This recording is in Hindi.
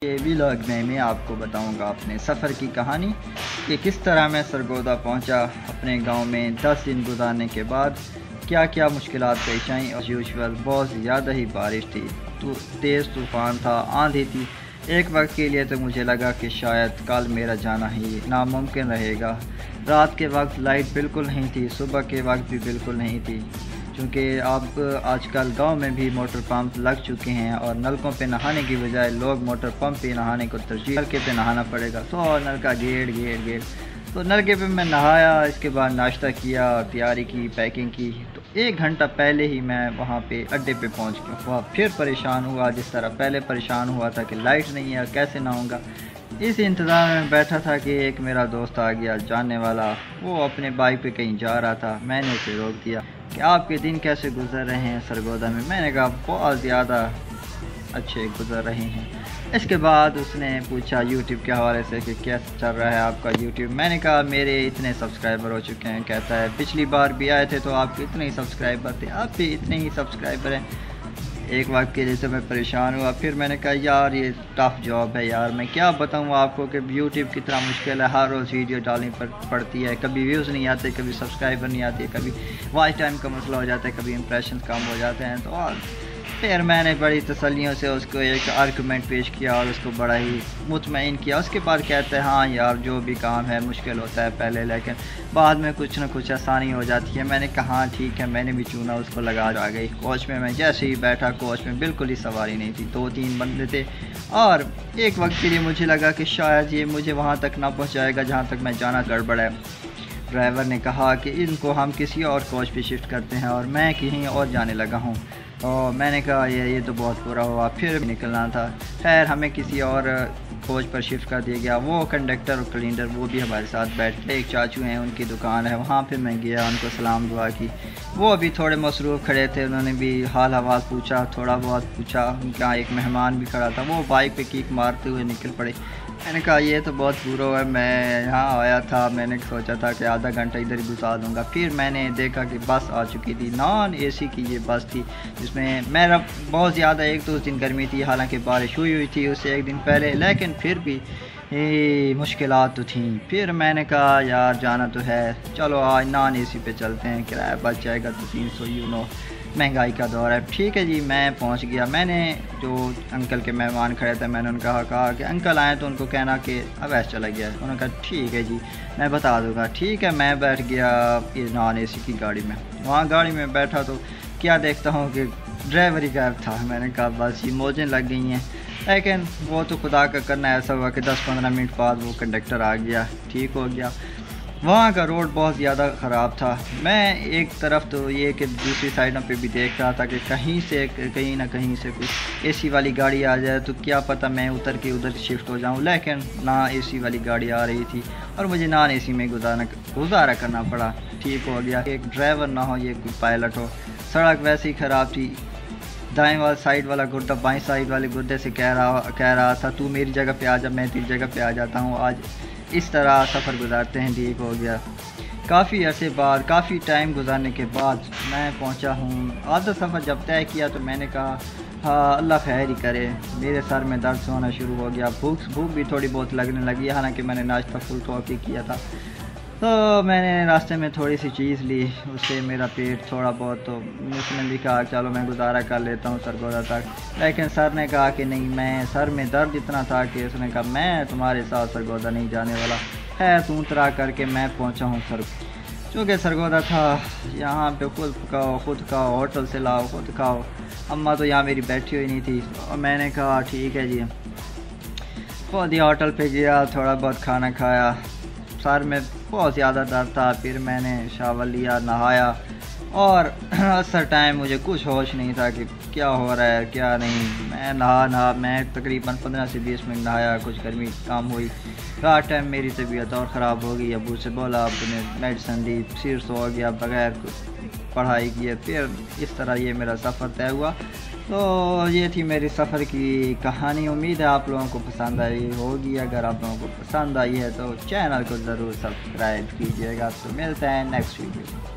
ये व्लॉग में मैं आपको बताऊंगा अपने सफ़र की कहानी कि किस तरह मैं सरगोदा पहुंचा। अपने गांव में 10 दिन गुजारने के बाद क्या क्या मुश्किलात पेश आईं। और यूजुअल बहुत ज़्यादा ही बारिश थी, तो तेज़ तूफ़ान था, आंधी थी। एक वक्त के लिए तो मुझे लगा कि शायद कल मेरा जाना ही नामुमकिन रहेगा। रात के वक्त लाइट बिल्कुल नहीं थी, सुबह के वक्त भी बिल्कुल नहीं थी, क्योंकि अब आजकल गांव में भी मोटर पंप लग चुके हैं और नलकों पे नहाने की बजाय लोग मोटर पंप पे नहाने को तरजीह, नलके पे नहाना पड़ेगा। तो नलका गेड़ तो नलके पे मैं नहाया। इसके बाद नाश्ता किया, तैयारी की, पैकिंग की। तो 1 घंटा पहले ही मैं वहाँ पे अड्डे पे पहुँच गया। वहाँ फिर परेशान हुआ, जिस तरह पहले परेशान हुआ था कि लाइट नहीं है, कैसे नहाऊंगा। इस इंतज़ार में बैठा था कि एक मेरा दोस्त आ गया, जानने वाला। वो अपने बाइक पे कहीं जा रहा था। मैंने उसे रोक दिया कि आपके दिन कैसे गुजर रहे हैं सरगोदा में। मैंने कहा बहुत ज़्यादा अच्छे गुजर रहे हैं। इसके बाद उसने पूछा यूट्यूब के हवाले से कि कैसा चल रहा है आपका यूट्यूब। मैंने कहा मेरे इतने सब्सक्राइबर हो चुके हैं। कहता है पिछली बार भी आए थे तो आपके इतने ही सब्सक्राइबर थे, आप भी इतने ही सब्सक्राइबर हैं। एक वक्त के लिए तो मैं परेशान हुआ। फिर मैंने कहा यार ये टफ़ जॉब है यार, मैं क्या बताऊँ आपको कि यूट्यूब कितना मुश्किल है। हर रोज़ वीडियो डालनी पड़ती है, कभी व्यूज़ नहीं आते, कभी सब्सक्राइबर नहीं आते, कभी वॉच टाइम का मसला हो जाता है, कभी इंप्रेशन कम हो जाते हैं। तो फिर मैंने बड़ी तसल्लियों से उसको एक आर्गूमेंट पेश किया और उसको बड़ा ही मुतमईन किया। उसके बाद कहते हैं हाँ यार जो भी काम है मुश्किल होता है पहले, लेकिन बाद में कुछ ना कुछ आसानी हो जाती है। मैंने कहा हाँ ठीक है। मैंने भी चूना उसको लगा आ गई। कोच में मैं जैसे ही बैठा, कोच में बिल्कुल ही सवारी नहीं थी, 2-3 बंदे थे। और एक वक्त के लिए मुझे लगा कि शायद ये मुझे वहाँ तक ना पहुँचाएगा जहाँ तक मैं जाना। गड़बड़ है। ड्राइवर ने कहा कि इनको हम किसी और कोच पे शिफ्ट करते हैं और मैं कहीं और जाने लगा हूँ। और मैंने कहा ये तो बहुत बुरा हुआ। फिर निकलना था। खैर हमें किसी और कोच पर शिफ्ट कर दिया गया। वो कंडक्टर और क्लीनर वो भी हमारे साथ बैठ गए। एक चाचू हैं, उनकी दुकान है, वहाँ पे मैं गया, उनको सलाम दुआ की। वो अभी थोड़े मसरूफ़ खड़े थे, उन्होंने भी हाल हवाल पूछा, थोड़ा बहुत पूछा। उनका एक मेहमान भी खड़ा था, वो बाइक पे किक मारते हुए निकल पड़े। मैंने कहा ये तो बहुत बुरा है, मैं यहाँ आया था, मैंने सोचा था कि आधा घंटा इधर ही गुजार दूँगा। फिर मैंने देखा कि बस आ चुकी थी, नॉन एसी की ये बस थी, जिसमें मेरा बहुत ज़्यादा 1-2 दिन गर्मी थी। हालांकि बारिश हुई थी उससे 1 दिन पहले, लेकिन फिर भी मुश्किलात तो थी। फिर मैंने कहा यार जाना तो है, चलो आज नॉन एसी पे चलते हैं, किराया बच जाएगा तो 300 महंगाई का दौर है। ठीक है जी, मैं पहुंच गया। मैंने जो अंकल के मेहमान खड़े थे, मैंने उनका कहा कि अंकल आए तो उनको कहना कि अवैस चला गया है। उन्होंने कहा ठीक है जी, मैं बता दूंगा। ठीक है, मैं बैठ गया इस नॉन एसी की गाड़ी में। वहाँ गाड़ी में बैठा तो क्या देखता हूँ कि ड्राइवर ही गायब था। मैंने कहा बस ये मौजें लग गई हैं। लेकिन वो तो खुदा का करना ऐसा हुआ कि 10-15 मिनट बाद वो कंडक्टर आ गया, ठीक हो गया। वहाँ का रोड बहुत ज़्यादा ख़राब था। मैं एक तरफ तो ये कि दूसरी साइडों पे भी देख रहा था कि कहीं ना कहीं से कुछ एसी वाली गाड़ी आ जाए तो क्या पता मैं उतर के उधर शिफ्ट हो जाऊँ। लेकिन ना एसी वाली गाड़ी आ रही थी और मुझे नॉन एसी में गुजारा करना पड़ा। ठीक हो गया। एक ड्राइवर ना हो, ये कोई पायलट हो। सड़क वैसे ही ख़राब थी। दाएं वाला साइड वाला गुर्दा बाएं साइड वाले गुर्दे से कह रहा था तू मेरी जगह पे आ जा, मैं तेरी जगह पे आ जाता हूँ। आज इस तरह सफ़र गुजारते हैं। ठीक हो गया। काफ़ी अरसे बाद, काफ़ी टाइम गुजारने के बाद मैं पहुंचा हूँ। आधा सफ़र जब तय किया तो मैंने कहा हाँ अल्लाह खैर ही करे। मेरे सर में दर्द होना शुरू हो गया, भूख भी थोड़ी बहुत लगने लगी। हालांकि मैंने नाश्ता फुल कॉफ़ी किया था। तो मैंने रास्ते में थोड़ी सी चीज़ ली, उससे मेरा पेट थोड़ा बहुत, तो उसने भी कहा चलो मैं गुजारा कर लेता हूँ सरगोदा तक। लेकिन सर ने कहा कि नहीं, मैं सर में दर्द इतना था कि उसने कहा मैं तुम्हारे साथ सरगोदा नहीं जाने वाला। है तू तरा करके मैं पहुँचा हूँ चूँकि सरगोदा था। यहाँ पे खुद खाओ, होटल से लाओ, खुद खाओ। अम्मा तो यहाँ मेरी बैठी हुई नहीं थी। और मैंने कहा ठीक है जी, खुद ही होटल पे गया, थोड़ा बहुत खाना खाया। सर में बहुत ज़्यादा दर्द था। फिर मैंने शावर लिया, नहाया और असर टाइम मुझे कुछ होश नहीं था कि क्या हो रहा है क्या नहीं। मैं तकरीबन 15 से 20 मिनट नहाया, कुछ गर्मी कम हुई। रात टाइम मेरी तबीयत और ख़राब हो गई। अबू से बोला, आपने मेडिसिन दी, सिर सो हो गया बग़ैर पढ़ाई किए। फिर इस तरह ये मेरा सफ़र तय हुआ। तो ये थी मेरी सफ़र की कहानी। उम्मीद है आप लोगों को पसंद आई होगी। अगर आप लोगों को पसंद आई है तो चैनल को ज़रूर सब्सक्राइब कीजिएगा। तो मिलते हैं नेक्स्ट वीडियो।